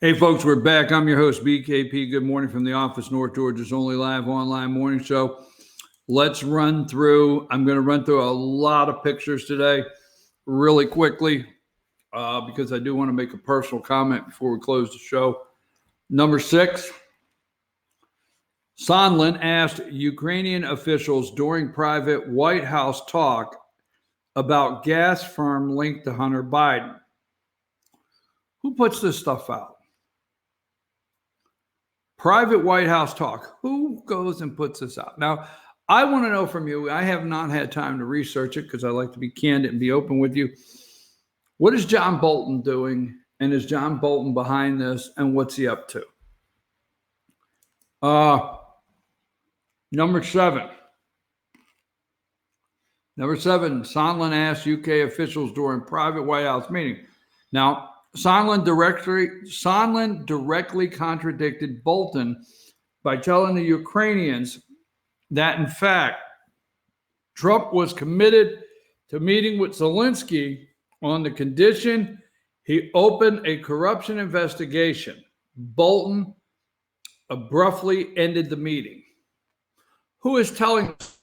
Hey, folks, we're back. I'm your host, BKP. Good morning from the office, North Georgia's only live online morning show. Let's run through. I'm going to run through a lot of pictures today really quickly because I do want to make a personal comment before we close the show. Number 6, Sondland asked Ukrainian officials during private White House talk about gas firm linked to Hunter Biden. Who puts this stuff out? Private White House talk. Who goes and puts this out? Now, I want to know from you. I have not had time to research it because I like to be candid and be open with you. What is John Bolton doing? And is John Bolton behind this? And what's he up to? Number 7. Sondland asked UK officials during private White House meeting. Now, Sondland directly contradicted Bolton by telling the Ukrainians that, in fact, Trump was committed to meeting with Zelensky on the condition he opened a corruption investigation. Bolton abruptly ended the meeting. Who is telling this?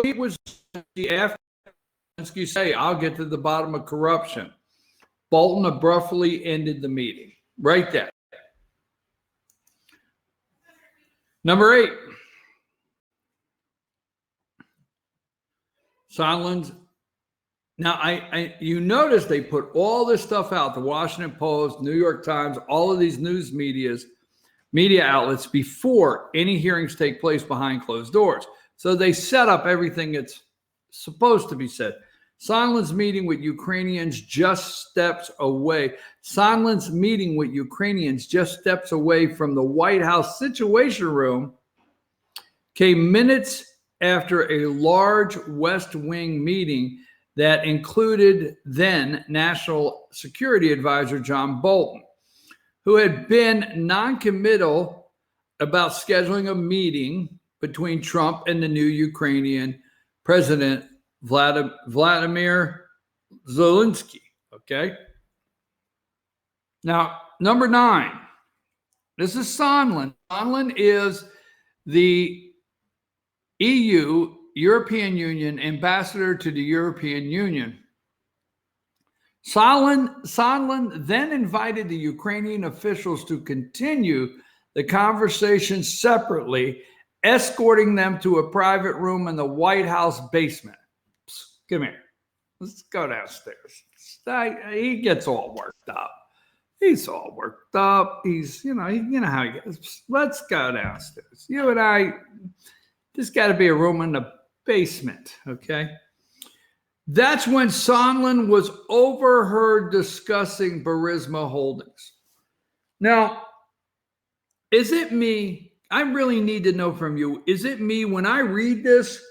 He was after Zelensky say, I'll get to the bottom of corruption. Bolton abruptly ended the meeting. Right there. Number 8. Sondland's. Now, you notice they put all this stuff out, the Washington Post, New York Times, all of these news media outlets before any hearings take place behind closed doors. So they set up everything that's supposed to be said. Sondland's meeting with Ukrainians just steps away. Sondland's meeting with Ukrainians just steps away from the White House Situation Room came minutes after a large West Wing meeting that included then National Security Advisor John Bolton, who had been non-committal about scheduling a meeting between Trump and the new Ukrainian President Vladimir Zelensky. Okay. Now, number 9. This is Sondland. Sondland is the European Union ambassador to the European Union. Sondland then invited the Ukrainian officials to continue the conversation separately, escorting them to a private room in the White House basement. Come here. Let's go downstairs. He gets all worked up. He's all worked up. He's, you know how he gets. Let's go downstairs. You and I, there's got to be a room in the basement, okay? That's when Sondland was overheard discussing Burisma Holdings. Now, is it me? I really need to know from you. Is it me when I read this?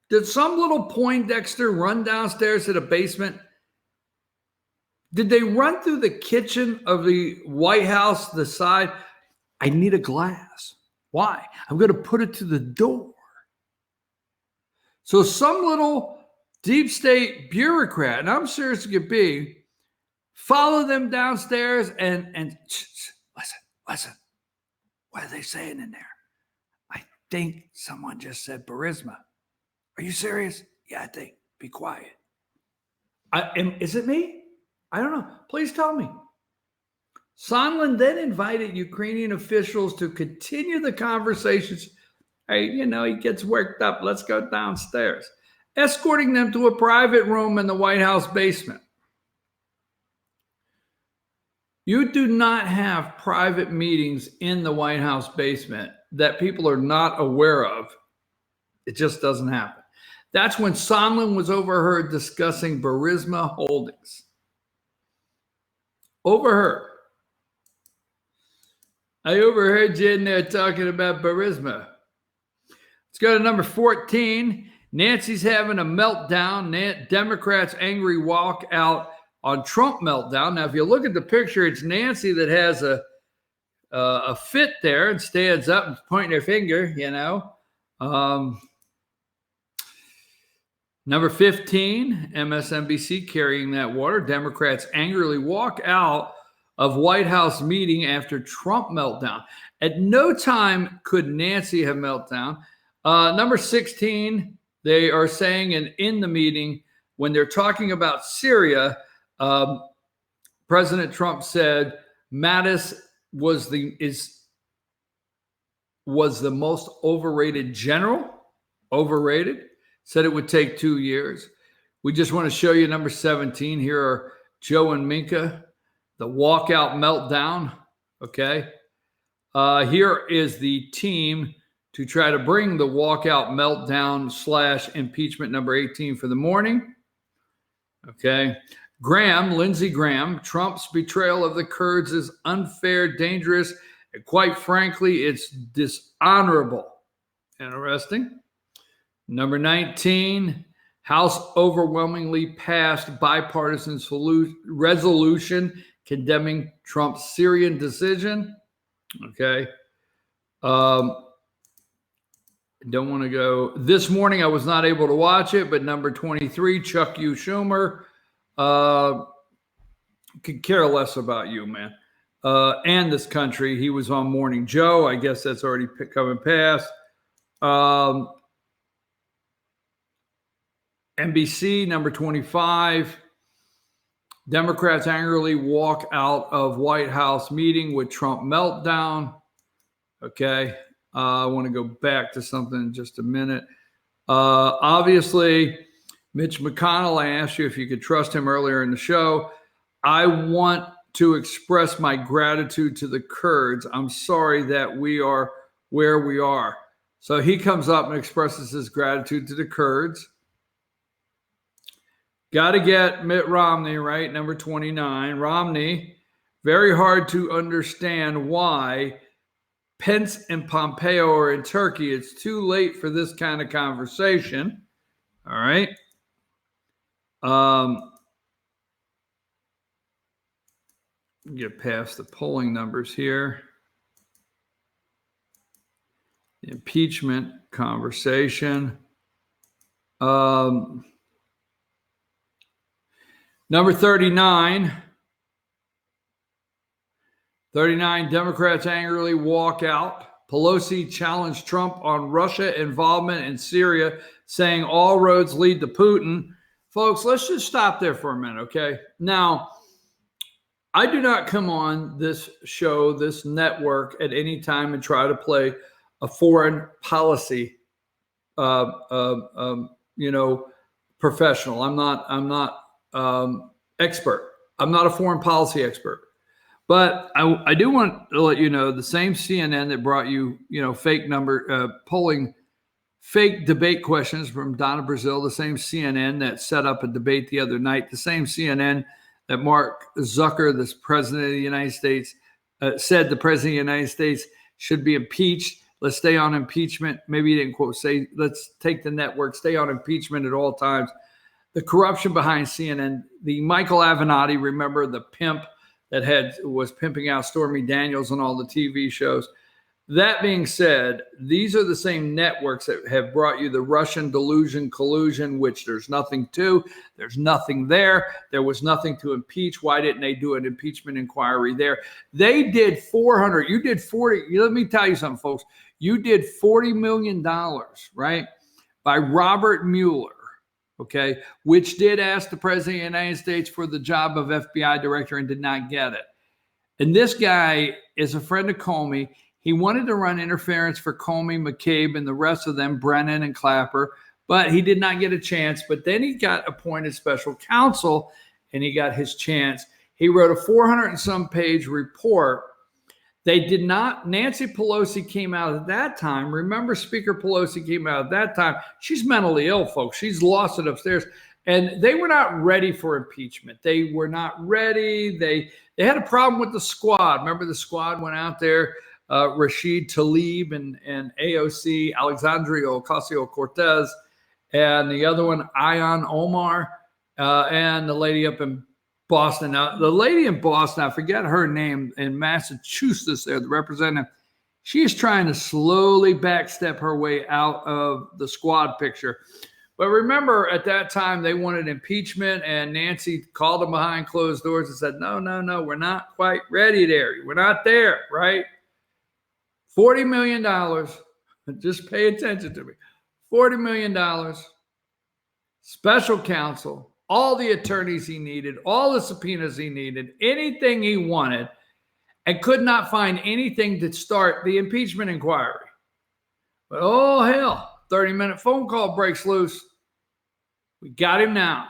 Did some little Poindexter run downstairs to the basement? Did they run through the kitchen of the White House, the side? I need a glass. Why? I'm going to put it to the door. So some little deep state bureaucrat, and I'm serious as could be, follow them downstairs and listen. What are they saying in there? I think someone just said Burisma. Are you serious? Yeah, I think. Be quiet. Is it me? I don't know. Please tell me. Sondland then invited Ukrainian officials to continue the conversations. Hey, he gets worked up. Let's go downstairs. Escorting them to a private room in the White House basement. You do not have private meetings in the White House basement that people are not aware of. It just doesn't happen. That's when Sondland was overheard discussing Burisma Holdings. Overheard. I overheard you in there talking about Burisma. Let's go to number 14. Nancy's having a meltdown. Democrats' angry walkout on Trump meltdown. Now, if you look at the picture, it's Nancy that has a fit there and stands up and pointing her finger, Number 15, MSNBC carrying that water. Democrats angrily walk out of White House meeting after Trump meltdown. At no time could Nancy have meltdown. Number 16, they are saying in the meeting, when they're talking about Syria, President Trump said Mattis was the most overrated general. Overrated. Said it would take 2 years. We just want to show you number 17. Here are Joe and Minka, the walkout meltdown. Okay. Here is the team to try to bring the walkout meltdown / impeachment number 18 for the morning. Okay. Lindsey Graham, Trump's betrayal of the Kurds is unfair, dangerous, and quite frankly, it's dishonorable. Interesting. Number 19, House overwhelmingly passed bipartisan resolution condemning Trump's Syrian decision. Okay. Don't want to go. This morning, I was not able to watch it, but number 23, Chuck U. Schumer, could care less about you, man, and this country. He was on Morning Joe. I guess that's already coming past. NBC, number 25, Democrats angrily walk out of White House meeting with Trump meltdown. Okay. I want to go back to something in just a minute. Obviously, Mitch McConnell, I asked you if you could trust him earlier in the show. I want to express my gratitude to the Kurds. I'm sorry that we are where we are. So he comes up and expresses his gratitude to the Kurds. Got to get Mitt Romney, right? Number 29. Romney, very hard to understand why Pence and Pompeo are in Turkey. It's too late for this kind of conversation. All right. Get past the polling numbers here. The impeachment conversation. Number 39. 39, Democrats angrily walk out. Pelosi challenged Trump on Russia involvement in Syria, saying all roads lead to Putin. Folks, let's just stop there for a minute, okay? Now, I do not come on this show, this network at any time and try to play a foreign policy, professional. I'm not expert. I'm not a foreign policy expert. But I do want to let you know the same CNN that brought you, fake polling, fake debate questions from Donna Brazile, the same CNN that set up a debate the other night, the same CNN that Mark Zucker, the president of the United States, said the president of the United States should be impeached. Let's stay on impeachment. Maybe he didn't quote, say, let's take the network, stay on impeachment at all times. The corruption behind CNN, the Michael Avenatti, remember the pimp that was pimping out Stormy Daniels on all the TV shows. That being said, these are the same networks that have brought you the Russian collusion, which there's nothing to. There's nothing there. There was nothing to impeach. Why didn't they do an impeachment inquiry there? They did 400. You did 40. Let me tell you something, folks. You did $40 million, right, by Robert Mueller. Okay, which did ask the president of the United States for the job of FBI director and did not get it. And this guy is a friend of Comey. He wanted to run interference for Comey, McCabe, and the rest of them, Brennan and Clapper, but he did not get a chance. But then he got appointed special counsel and he got his chance. He wrote a 400 and some page report. They did not. Nancy Pelosi came out at that time. Remember, Speaker Pelosi came out at that time. She's mentally ill, folks. She's lost it upstairs. And they were not ready for impeachment. They were not ready. They had a problem with the squad. Remember, the squad went out there, Rashid Tlaib and AOC, Alexandria Ocasio-Cortez, and the other one, Ilhan Omar, and the lady up in Boston. Now, the lady in Boston, I forget her name, in Massachusetts there, the representative, she is trying to slowly backstep her way out of the squad picture. But remember, at that time, they wanted impeachment, and Nancy called them behind closed doors and said, no, we're not quite ready there. We're not there, right? $40 million. Just pay attention to me. $40 million. Special counsel, all the attorneys he needed, all the subpoenas he needed, anything he wanted, and could not find anything to start the impeachment inquiry. But oh, hell, 30-minute phone call breaks loose. We got him now.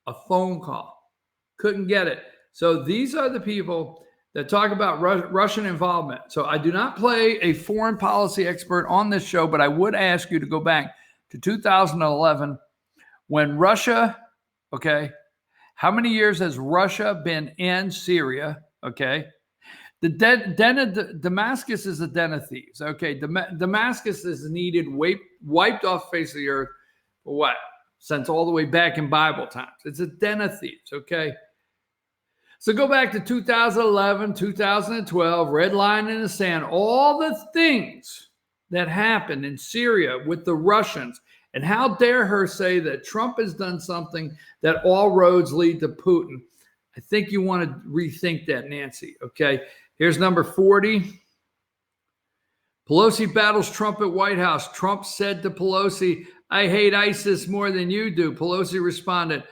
A phone call. Couldn't get it. So these are the people that talk about Russian involvement. So I do not play a foreign policy expert on this show, but I would ask you to go back to 2011 when Russia, okay, how many years has Russia been in Syria, okay? Damascus is a den of thieves. Okay, Damascus is needed, wiped off the face of the earth for what? Since all the way back in Bible times. It's a den of thieves, okay? So go back to 2011, 2012, red line in the sand, all the things that happened in Syria with the Russians. And how dare her say that Trump has done something that all roads lead to Putin. I think you want to rethink that, Nancy, okay? Here's number 40. Pelosi battles Trump at White House. Trump said to Pelosi, I hate ISIS more than you do. Pelosi responded,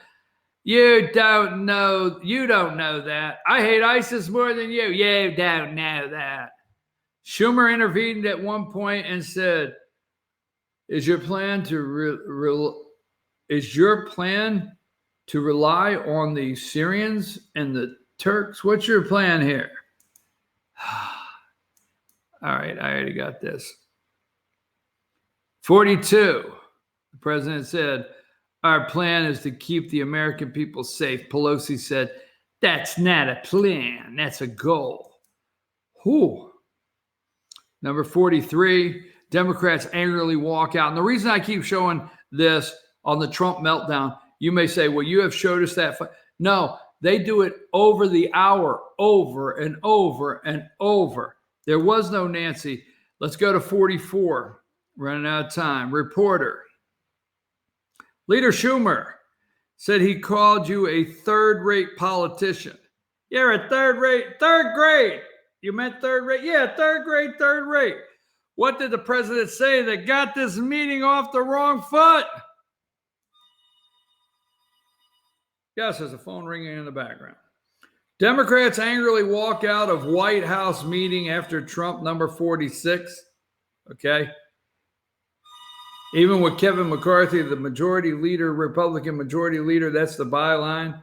you don't know that. I hate ISIS more than you. You don't know that. Schumer intervened at one point and said, is your plan to rely on the Syrians and the Turks? What's your plan here? All right, I already got this. 42. The president said, our plan is to keep the American people safe. Pelosi said, that's not a plan. That's a goal. Whew. Number 43, Democrats angrily walk out. And the reason I keep showing this on the Trump meltdown, you may say, well, you have showed us that. No, they do it over the hour, over and over and over. There was no Nancy. Let's go to 44. Running out of time. Reporter. Leader Schumer said he called you a third-rate politician. You're a third grade. You meant third rate? Yeah, third grade. What did the president say that got this meeting off the wrong foot? Yes, there's a phone ringing in the background. Democrats angrily walk out of White House meeting after Trump number 46. Okay. Even with Kevin McCarthy, the majority leader, Republican majority leader, that's the byline.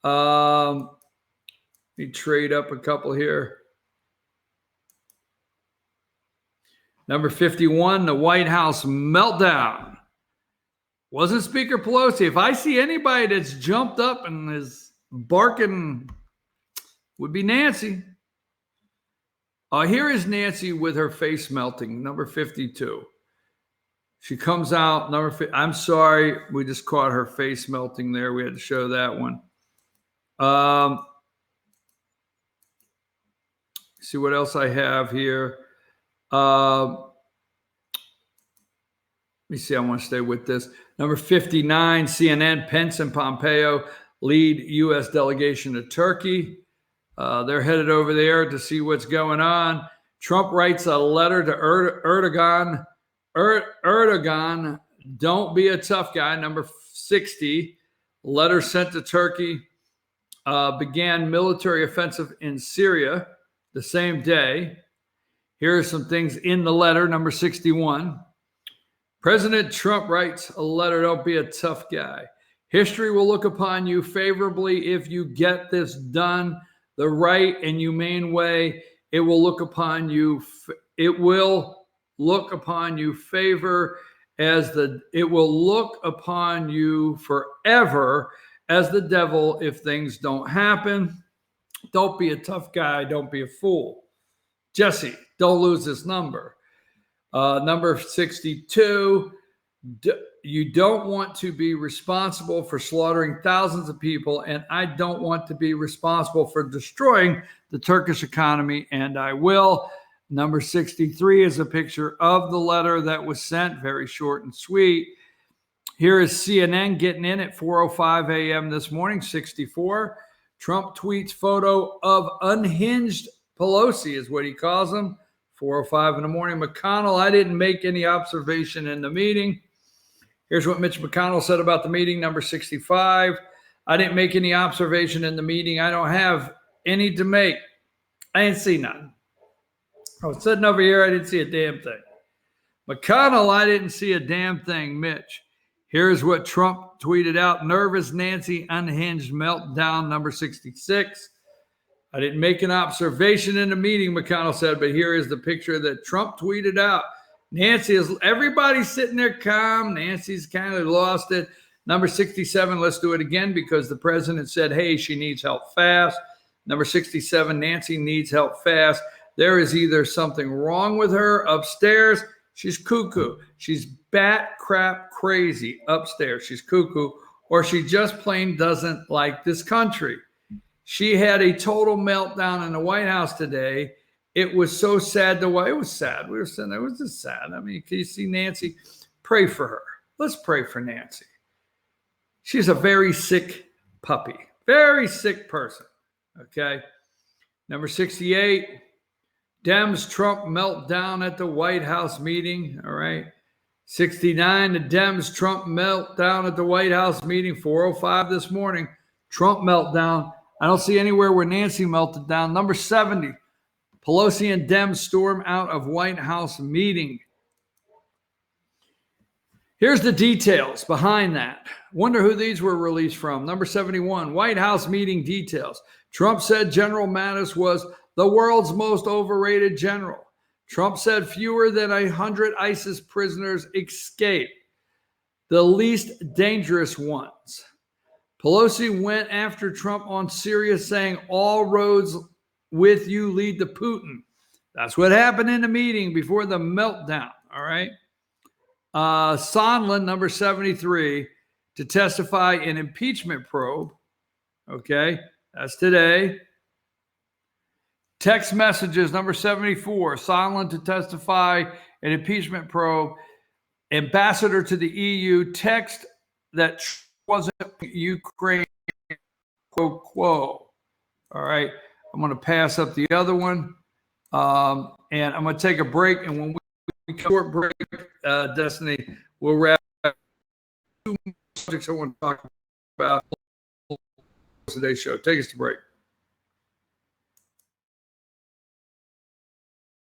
Let me trade up a couple here. Number 51, the White House meltdown. Wasn't Speaker Pelosi. If I see anybody that's jumped up and is barking, would be Nancy. Here is Nancy with her face melting, number 52. She comes out, I'm sorry, we just caught her face melting there. We had to show that one. See what else I have here. Let me see, I want to stay with this. Number 59, CNN, Pence and Pompeo lead U.S. delegation to Turkey. They're headed over there to see what's going on. Trump writes a letter to Erdogan. Erdogan, don't be a tough guy. Number 60, letter sent to Turkey, began military offensive in Syria the same day. Here are some things in the letter. Number 61, President Trump writes a letter, don't be a tough guy. History will look upon you favorably if you get this done the right and humane way. It will look upon you. It will look upon you favor it will look upon you forever as the devil if things don't happen. Don't be a tough guy. Don't be a fool. Jesse, don't lose this number. Number 62, you don't want to be responsible for slaughtering thousands of people, and I don't want to be responsible for destroying the Turkish economy, and I will. Number 63 is a picture of the letter that was sent, very short and sweet. Here is CNN getting in at 4:05 a.m. this morning, 64. Trump tweets photo of unhinged Pelosi is what he calls them. 4:05 in the morning. McConnell, I didn't make any observation in the meeting. Here's what Mitch McConnell said about the meeting, number 65. I didn't make any observation in the meeting. I don't have any to make. I didn't see none. I was sitting over here. I didn't see a damn thing. McConnell, I didn't see a damn thing. Mitch, here's what Trump tweeted out. Nervous Nancy, unhinged meltdown, number 66. I didn't make an observation in the meeting, McConnell said, but here is the picture that Trump tweeted out. Nancy is, everybody's sitting there calm. Nancy's kind of lost it. Number 67, let's do it again because the president said, hey, she needs help fast. Number 67, Nancy needs help fast. There is either something wrong with her upstairs. She's cuckoo. She's bat crap crazy upstairs. She's cuckoo. Or she just plain doesn't like this country. She had a total meltdown in the White House today. It was so sad. It was sad. We were saying it was just sad. I mean, can you see Nancy? Pray for her. Let's pray for Nancy. She's a very sick puppy. Very sick person. Okay. Number 68. Dems Trump meltdown at the White House meeting. All right. 69. The Dems Trump meltdown at the White House meeting. 4:05 this morning. Trump meltdown. I don't see anywhere where Nancy melted down. Number 70. Pelosi and Dems storm out of White House meeting. Here's the details behind that. Wonder who these were released from. Number 71. White House meeting details. Trump said General Mattis was the world's most overrated general. Trump said fewer than 100 ISIS prisoners escaped, the least dangerous ones. Pelosi went after Trump on Syria, saying all roads with you lead to Putin. That's what happened in the meeting before the meltdown, all right? Sondland, number 73, to testify in impeachment probe, okay? That's today. Text messages, number 74, Sondland to testify in impeachment probe. Ambassador to the EU, text that wasn't Ukraine, quo quo. All right, I'm going to pass up the other one, and I'm going to take a break. And when we short break, Destiny, we'll wrap up 2 subjects I want to talk about today's show. Take us to break.